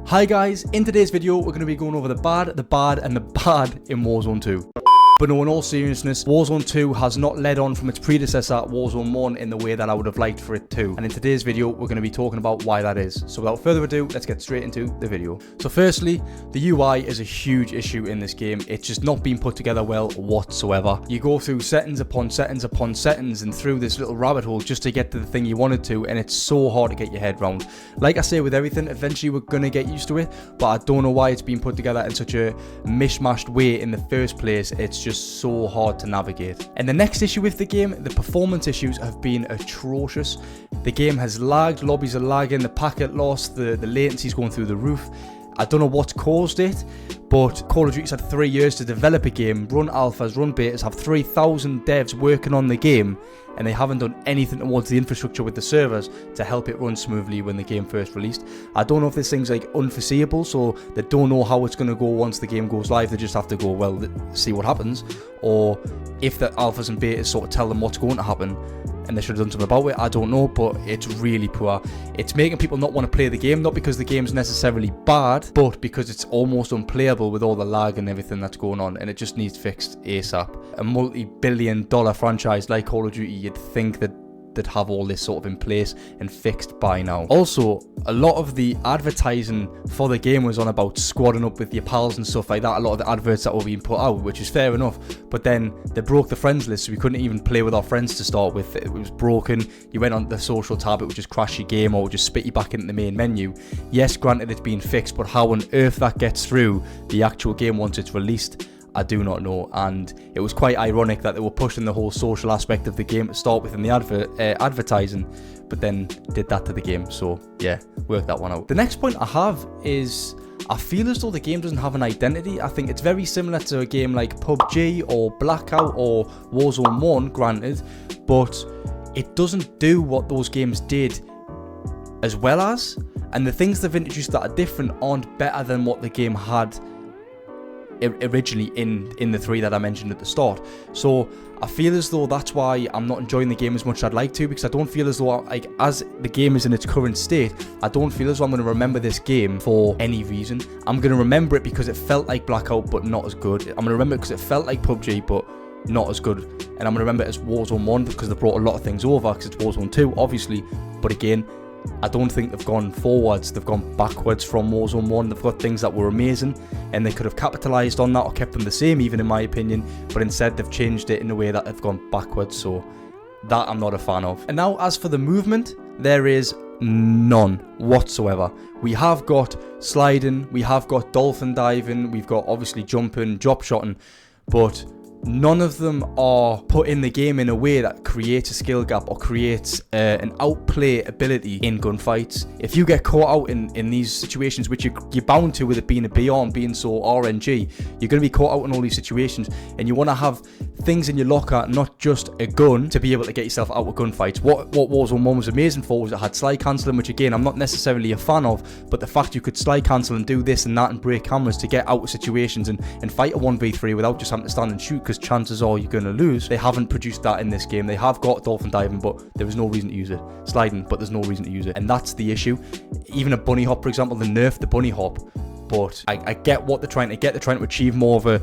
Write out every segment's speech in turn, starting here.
Hi guys, in today's video we're going to be going over the bad, and the bad in Warzone 2. But no, in all seriousness, Warzone 2 has not led on from its predecessor, Warzone 1, in the way that I would have liked for it to. And in today's video, we're going to be talking about why that is. So without further ado, let's get straight into the video. So firstly, the UI is a huge issue in this game. It's just not been put together well whatsoever. You go through settings upon settings upon settings and through this little rabbit hole just to get to the thing you wanted to, and it's so hard to get your head around. Like I say with everything, eventually we're going to get used to it, but I don't know why it's been put together in such a mishmashed way in the first place. It's just so hard to navigate. And the next issue with the game, the performance issues have been atrocious. The game has lagged, lobbies are lagging, the packet loss, the latency's going through the roof. I don't know what's caused it, but Call of Duty's had 3 years to develop a game, run alphas, run betas, have 3,000 devs working on the game, and they haven't done anything towards the infrastructure with the servers to help it run smoothly when the game first released. I don't know if this thing's like unforeseeable, so they don't know how it's going to go once the game goes live. They just have to go, well, see what happens, or if the alphas and betas sort of tell them what's going to happen, and they should have done something about it. I don't know, but it's really poor. It's making people not want to play the game, not because the game's necessarily bad, but because it's almost unplayable with all the lag and everything that's going on, and it just needs fixed ASAP. A multi-billion-dollar franchise like Call of Duty, you'd think that they'd have all this sort of in place and fixed by now. Also, a lot of the advertising for the game was on about squadding up with your pals and stuff like that. A lot of the adverts that were being put out, which is fair enough, but then they broke the friends list, so we couldn't even play with our friends to start with. It was broken. You went on the social tab, it would just crash your game or would just spit you back into the main menu. Yes, granted, it's been fixed, but how on earth that gets through the actual game once it's released, I do not know. And it was quite ironic that they were pushing the whole social aspect of the game to start with in the advertising, but then did that to the game. So yeah, work that one out. The next point I have is I feel as though the game doesn't have an identity. I think it's very similar to a game like PUBG or Blackout or Warzone 1, granted, but it doesn't do what those games did as well as, and the things they've introduced that are different aren't better than what the game had originally in the three that I mentioned at the start. So I feel as though that's why I'm not enjoying the game as much as I'd like to, because I don't feel as though, like, as the game is in its current state, I don't feel as though I'm going to remember this game for any reason. I'm going to remember it because it felt like Blackout but not as good. I'm going to remember it because it felt like PUBG but not as good, and I'm going to remember it as Warzone 1 because they brought a lot of things over, because it's Warzone 2 obviously, but again, I don't think they've gone forwards, they've gone backwards from Warzone 1. They've got things that were amazing, and they could have capitalised on that or kept them the same, even in my opinion, but instead they've changed it in a way that they've gone backwards, so that I'm not a fan of. And now, as for the movement, there is none whatsoever. We have got sliding, we have got dolphin diving, we've got obviously jumping, drop shotting, but none of them are put in the game in a way that creates a skill gap or creates an outplay ability in gunfights. If you get caught out in these situations, which you're bound to with it being a BR and being so RNG, you're going to be caught out in all these situations, and you want to have things in your locker, not just a gun, to be able to get yourself out of gunfights. What Warzone 1 was amazing for was it had slide cancelling, which again I'm not necessarily a fan of, but the fact you could slide cancel and do this and that and break cameras to get out of situations and fight a 1v3 without just having to stand and shoot, because chances are you're going to lose. They haven't produced that in this game. They have got dolphin diving, but there was no reason to use it. Sliding, but there's no reason to use it, and that's the issue. Even a bunny hop, for example, they nerfed the bunny hop, but I get what they're trying to get. They're trying to achieve more of a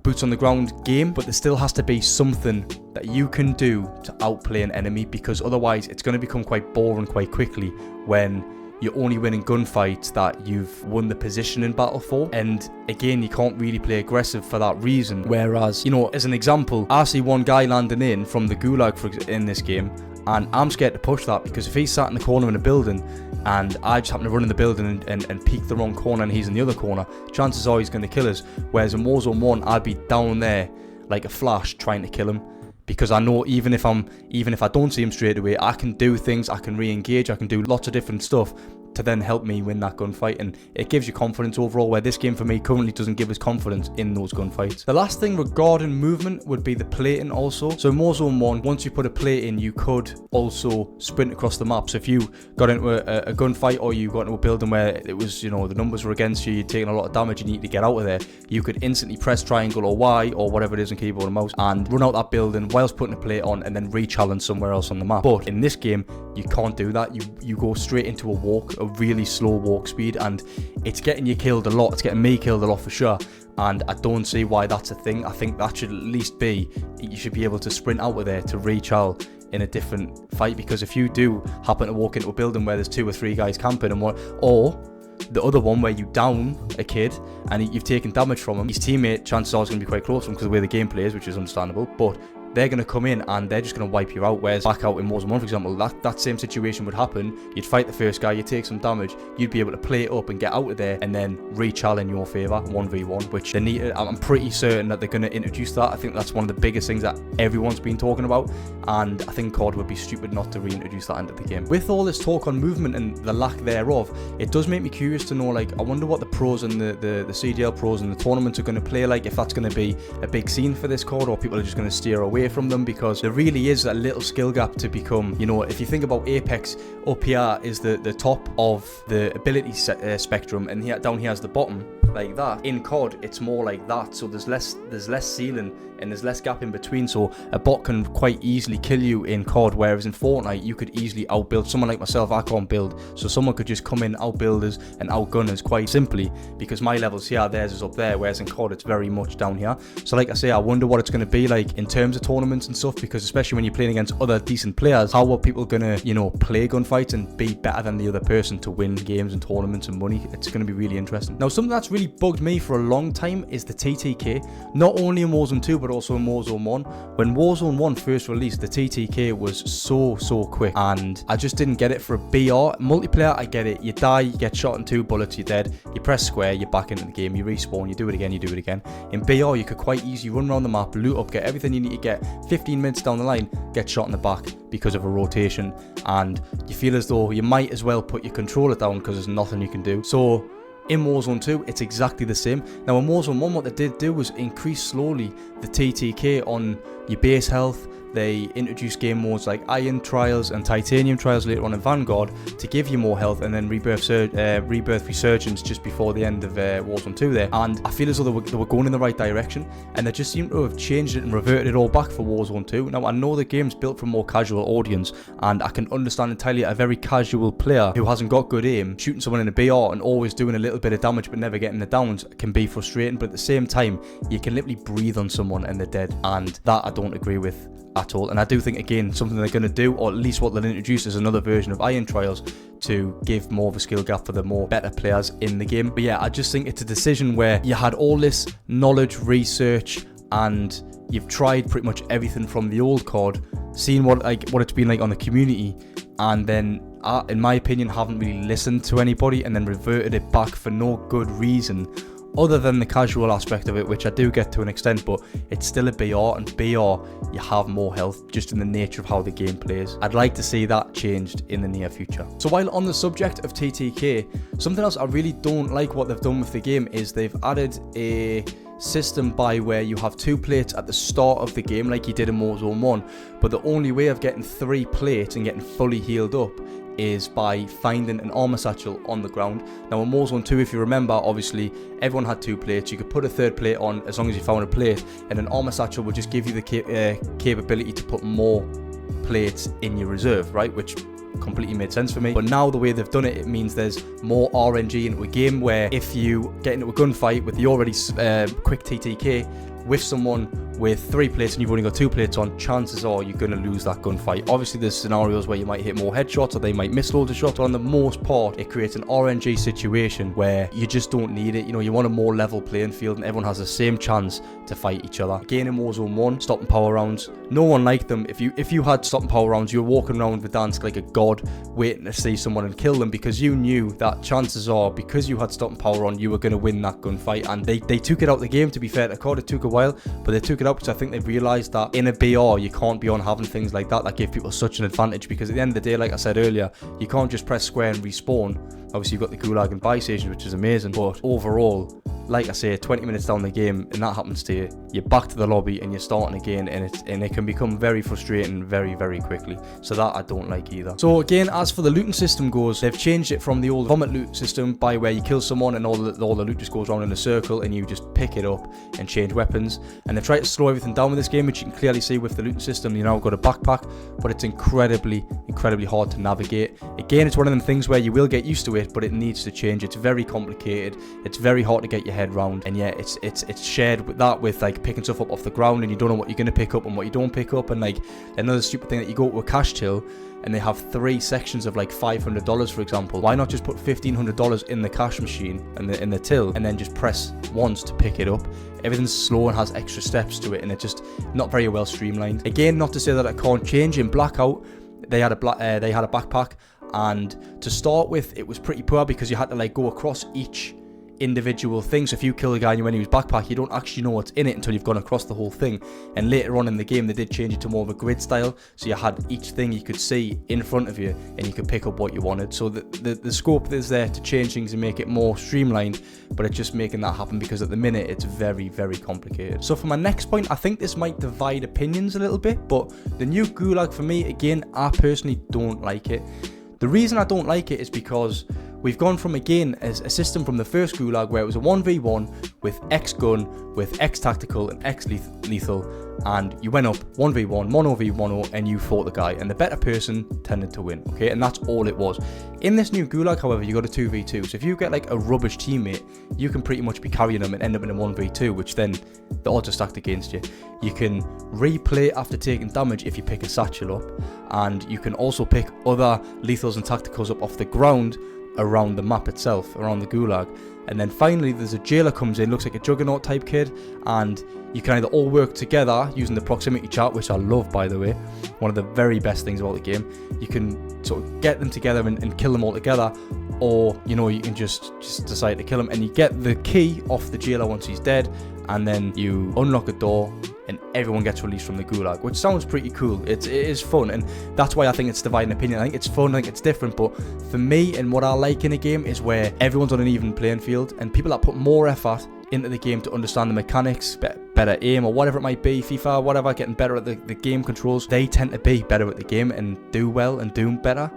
boots on the ground game, but there still has to be something that you can do to outplay an enemy, because otherwise it's going to become quite boring quite quickly when you're only winning gunfights that you've won the position in battle for. And again, you can't really play aggressive for that reason. Whereas, you know, as an example, I see one guy landing in from the gulag in this game, and I'm scared to push that, because if he's sat in the corner in a building and I just happen to run in the building and peek the wrong corner and he's in the other corner, chances are he's going to kill us. Whereas in Warzone 1, I'd be down there like a flash trying to kill him, because I know even if I don't see him straight away, I can do things, I can re-engage, I can do lots of different stuff to then help me win that gunfight, and it gives you confidence overall, where this game for me currently doesn't give us confidence in those gunfights. The last thing regarding movement would be the plating also. So in Warzone 1, once you put a plate in, you could also sprint across the map. So if you got into a gunfight, or you got into a building where it was, you know, the numbers were against you, you're taking a lot of damage, you need to get out of there, you could instantly press triangle or Y or whatever it is in keyboard and mouse and run out that building whilst putting a plate on, and then re-challenge somewhere else on the map. But in this game, you can't do that. You go straight into a really slow walk speed, and it's getting you killed a lot. It's getting me killed a lot for sure, and I don't see why that's a thing. I think that should at least be, you should be able to sprint out of there to rechal in a different fight, because if you do happen to walk into a building where there's 2 or 3 guys camping and or the other one where you down a kid and you've taken damage from him, his teammate, chances are, is going to be quite close to him because of the way the game plays, which is understandable, but they're going to come in and they're just going to wipe you out. Whereas back out in Warzone 1, for example, that same situation would happen. You'd fight the first guy, you take some damage, you'd be able to play it up and get out of there and then rechal in your favour 1v1, which they need. I'm pretty certain that they're going to introduce that. I think that's one of the biggest things that everyone's been talking about, and I think COD would be stupid not to reintroduce that into the game. With all this talk on movement and the lack thereof, it does make me curious to know, like, I wonder what the pros and the CDL pros and the tournaments are going to play like, if that's going to be a big scene for this COD, or people are just going to steer away from them, because there really is a little skill gap to become, you know, if you think about Apex, up here is the top of the ability spectrum, and here down here is the bottom, like that. In COD, it's more like that, so there's less ceiling and there's less gap in between, so a bot can quite easily kill you in COD, whereas in Fortnite you could easily outbuild someone. Like myself, I can't build, so someone could just come in, outbuild us and outgun us quite simply, because my level's here, theirs is up there, whereas in COD it's very much down here. So like I say, I wonder what it's going to be like in terms of tournaments and stuff, because especially when you're playing against other decent players, how are people going to, you know, play gunfights and be better than the other person to win games and tournaments and money? It's going to be really interesting. Now, something that's really bugged me for a long time is the TTK, not only in Warzone 2 but also in Warzone 1. When Warzone 1 first released, the TTK was so quick, and I just didn't get it. For a BR multiplayer, I get it. You die, you get shot in 2 bullets, you're dead, you press square, you're back into the game, you respawn, you do it again, you do it again. In BR, you could quite easily run around the map, loot up, get everything you need to get, 15 minutes down the line, get shot in the back because of a rotation, and you feel as though you might as well put your controller down because there's nothing you can do. So in Warzone 2, it's exactly the same. Now in Warzone 1, what they did do was increase slowly the TTK on your base health. They introduced game modes like Iron Trials and Titanium Trials later on in Vanguard to give you more health, and then Rebirth Resurgence just before the end of Warzone 2 there. And I feel as though they were going in the right direction, and they just seem to have changed it and reverted it all back for Warzone 2. Now I know the game's built for a more casual audience, and I can understand entirely a very casual player who hasn't got good aim, shooting someone in a BR and always doing a little bit of damage but never getting the downs can be frustrating. But at the same time, you can literally breathe on someone and they're dead, and that I don't agree with at all. And I do think, again, something they're going to do, or at least what they'll introduce, is another version of Iron Trials to give more of a skill gap for the more better players in the game. But yeah, I just think it's a decision where you had all this knowledge, research, and you've tried pretty much everything from the old COD, seen what it's been like on the community, and then in my opinion haven't really listened to anybody, and then reverted it back for no good reason other than the casual aspect of it, which I do get to an extent, but it's still a BR, and BR, you have more health just in the nature of how the game plays. I'd like to see that changed in the near future. So while on the subject of TTK, something else I really don't like what they've done with the game is they've added a system by where you have 2 plates at the start of the game like you did in Warzone 1, but the only way of getting 3 plates and getting fully healed up is by finding an armor satchel on the ground. Now in Warzone 2, if you remember, obviously everyone had 2 plates. You could put a 3rd plate on as long as you found a plate, and an armor satchel would just give you the capability to put more plates in your reserve, right? Which completely made sense for me. But now the way they've done it, it means there's more RNG into a game, where if you get into a gunfight with the already quick TTK with someone with 3 plates and you've only got 2 plates on, chances are you're going to lose that gunfight. Obviously there's scenarios where you might hit more headshots or they might miss loads of shots, but on the most part it creates an RNG situation where you just don't need it. You know, you want a more level playing field and everyone has the same chance to fight each other. Again, in Warzone 1, stop and power rounds, no one liked them. If you had stop and power rounds, you were walking around verdansk like a god waiting to see someone and kill them, because you knew that chances are, because you had stop and power on, you were going to win that gunfight. And they took it out of the game, to be fair to COD. It took a while, but they took it out because I think they realised that in a BR you can't be on having things like that give people such an advantage, because at the end of the day, like I said earlier, you can't just press square and respawn. Obviously, you've got the gulag and buy stations, which is amazing. But overall, like I say, 20 minutes down the game, and that happens to you, you're back to the lobby and you're starting again, and it can become very frustrating very, very quickly. So that I don't like either. So again, as for the looting system goes, they've changed it from the old vomit loot system by where you kill someone and all the loot just goes around in a circle and you just pick it up and change weapons. And they've tried to slow everything down with this game, which you can clearly see with the looting system. You now got a backpack, but it's incredibly hard to navigate. Again, it's one of them things where you will get used to it, but it needs to change. It's very complicated. It's very hard to get your head round, and yeah, it's shared with that, with like picking stuff up off the ground and you don't know what you're going to pick up and what you don't pick up. And like another stupid thing, that you go to a cash till and they have 3 sections of like $500, for example. Why not just put $1,500 in the cash machine and in the till, and then just press once to pick it up? Everything's slow and has extra steps to it, and it's just not very well streamlined. Again, not to say that it can't change. In Blackout, they had a backpack, and to start with, it was pretty poor because you had to like go across each individual thing. So if you kill a guy and you went in his backpack, you don't actually know what's in it until you've gone across the whole thing. And later on in the game, they did change it to more of a grid style, so you had each thing you could see in front of you and you could pick up what you wanted. So the scope is there to change things and make it more streamlined, but it's just making that happen because at the minute it's very, very complicated. So for my next point, I think this might divide opinions a little bit, but the new gulag for me, again, I personally don't like it. The reason I don't like it is because we've gone from, again, as a system from the first gulag where it was a 1v1 with X gun, with X tactical and X lethal, and you went up 1v1, mono v mono, and you fought the guy, and the better person tended to win, okay? And that's all it was. In this new gulag, however, you got a 2v2, so if you get like a rubbish teammate, you can pretty much be carrying them and end up in a 1v2, which then the odds are stacked against you. You can replay after taking damage if you pick a satchel up, and you can also pick other lethals and tacticals up off the ground around the map itself, around the gulag. And then finally there's a jailer comes in, looks like a juggernaut type kid, and you can either all work together using the proximity chat, which I love, by the way, one of the very best things about the game. You can sort of get them together and kill them all together, or you know, you can just decide to kill him, and you get the key off the jailer once he's dead, and then you unlock a door and everyone gets released from the gulag, which sounds pretty cool. It is fun, and that's why I think it's dividing opinion. I think it's fun, I think it's different, but for me, and what I like in a game is where everyone's on an even playing field, and people that put more effort into the game to understand the mechanics, better aim or whatever it might be, FIFA, whatever, getting better at the game controls, they tend to be better at the game and do well and do better.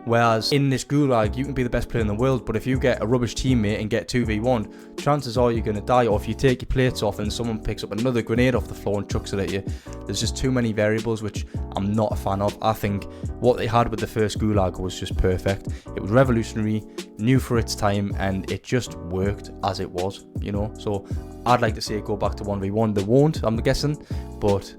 Whereas in this gulag, you can be the best player in the world, but if you get a rubbish teammate and get 2v1, chances are you're going to die. Or if you take your plates off and someone picks up another grenade off the floor and chucks it at you, there's just too many variables, which I'm not a fan of. I think what they had with the first gulag was just perfect. It was revolutionary, new for its time, and it just worked as it was, you know. So I'd like to see it go back to 1v1. They won't, I'm guessing, but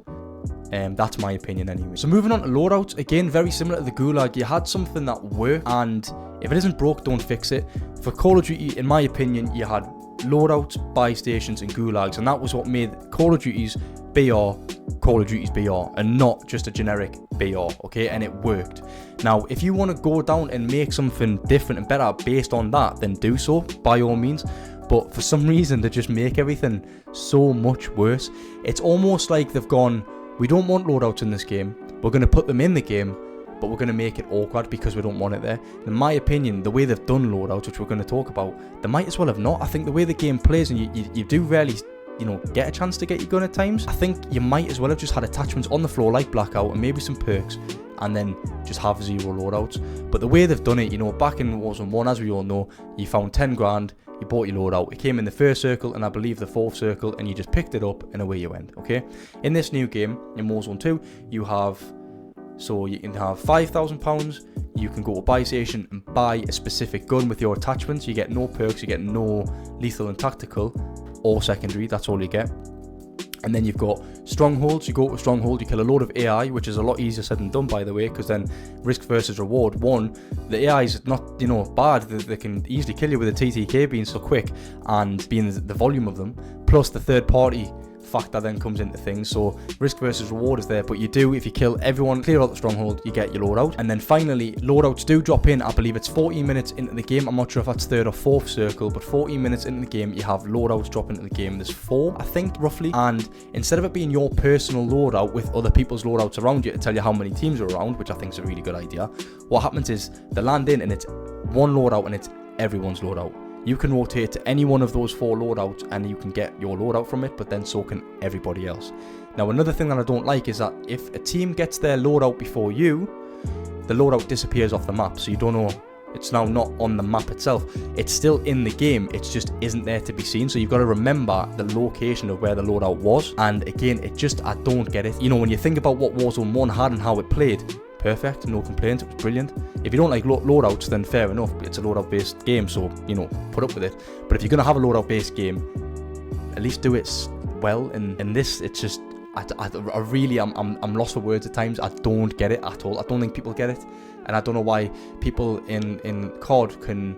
that's my opinion anyway. So moving on to loadouts, again, very similar to the gulag. You had something that worked, and if it isn't broke, don't fix it. For Call of Duty, in my opinion, you had loadouts, buy stations and gulags, and that was what made Call of Duty's BR Call of Duty's BR, and not just a generic BR, okay? And it worked. Now, if you want to go down and make something different and better based on that, then do so, by all means. But for some reason, they just make everything so much worse. It's almost like they've gone, we don't want loadouts in this game, we're going to put them in the game, but we're going to make it awkward because we don't want it there. In my opinion, the way they've done loadouts, which we're going to talk about, they might as well have not. I think the way the game plays, and you do rarely, you know, get a chance to get your gun at times, I think you might as well have just had attachments on the floor like Blackout and maybe some perks, and then just have zero loadouts. But the way they've done it, you know, back in Warzone 1, as we all know, you found 10 grand, you bought your loadout, it came in the first circle and I believe the fourth circle, and you just picked it up and away you went, okay? In this new game, in Warzone 2, you have, so you can have £5,000, you can go to a buy station and buy a specific gun with your attachments. You get no perks, you get no lethal and tactical or secondary, that's all you get. And then you've got strongholds. You go to a stronghold, you kill a load of AI, which is a lot easier said than done, by the way, because then risk versus reward. One, the AI is not, you know, bad. They can easily kill you with a TTK being so quick and being the volume of them, plus the third party factor then comes into things. So risk versus reward is there, but you do, if you kill everyone, clear out the stronghold, you get your loadout. And then finally, loadouts do drop in. I believe it's 14 minutes into the game. I'm not sure if that's third or fourth circle, but 14 minutes into the game, you have loadouts drop into the game. There's 4, I think, roughly. And instead of it being your personal loadout with other people's loadouts around you to tell you how many teams are around, which I think is a really good idea, what happens is they land in and it's one loadout and it's everyone's loadout. You can rotate to any one of those 4 loadouts and you can get your loadout from it, but then so can everybody else. Now, another thing that I don't like is that if a team gets their loadout before you, the loadout disappears off the map, so you don't know. It's now not on the map itself. It's still in the game, it just isn't there to be seen. So you've got to remember the location of where the loadout was. And again, I don't get it. You know, when you think about what Warzone 1 had and how it played, perfect, no complaints, it was brilliant. If you don't like loadouts, then fair enough, it's a loadout based game, so, you know, put up with it. But if you're going to have a loadout based game, at least do it well. And this, it's just, I really, I'm lost for words at times. I don't get it at all. I don't think people get it. And I don't know why people in COD can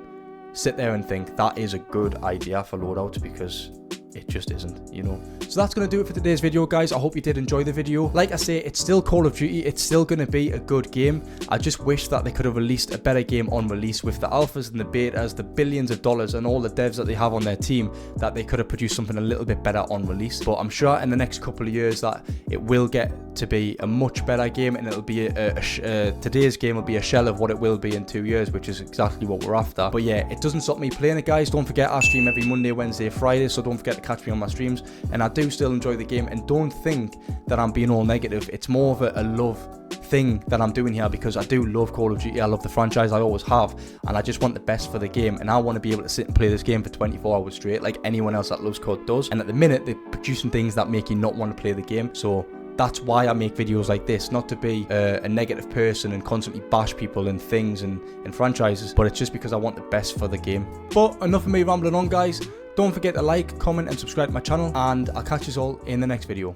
sit there and think that is a good idea for loadouts, because it just isn't, you know. So that's going to do it for today's video, guys. I hope you did enjoy the video. Like I say, it's still Call of Duty. It's still going to be a good game. I just wish that they could have released a better game on release with the alphas and the betas, the billions of dollars and all the devs that they have on their team, that they could have produced something a little bit better on release. But I'm sure in the next couple of years that it will get to be a much better game, and it'll be today's game will be a shell of what it will be in 2 years, which is exactly what we're after. But yeah, it doesn't stop me playing it, guys. Don't forget, I stream every Monday, Wednesday, Friday, so don't forget to catch me on my streams. And I do still enjoy the game, and don't think that I'm being all negative. It's more of a love thing that I'm doing here, because I do love Call of Duty. I love the franchise, I always have, and I just want the best for the game, and I want to be able to sit and play this game for 24 hours straight like anyone else that loves COD does. And at the minute, they're producing things that make you not want to play the game. So that's why I make videos like this, not to be a negative person and constantly bash people and things and franchises, but it's just because I want the best for the game. But enough of me rambling on, guys. Don't forget to like, comment and subscribe to my channel, and I'll catch you all in the next video.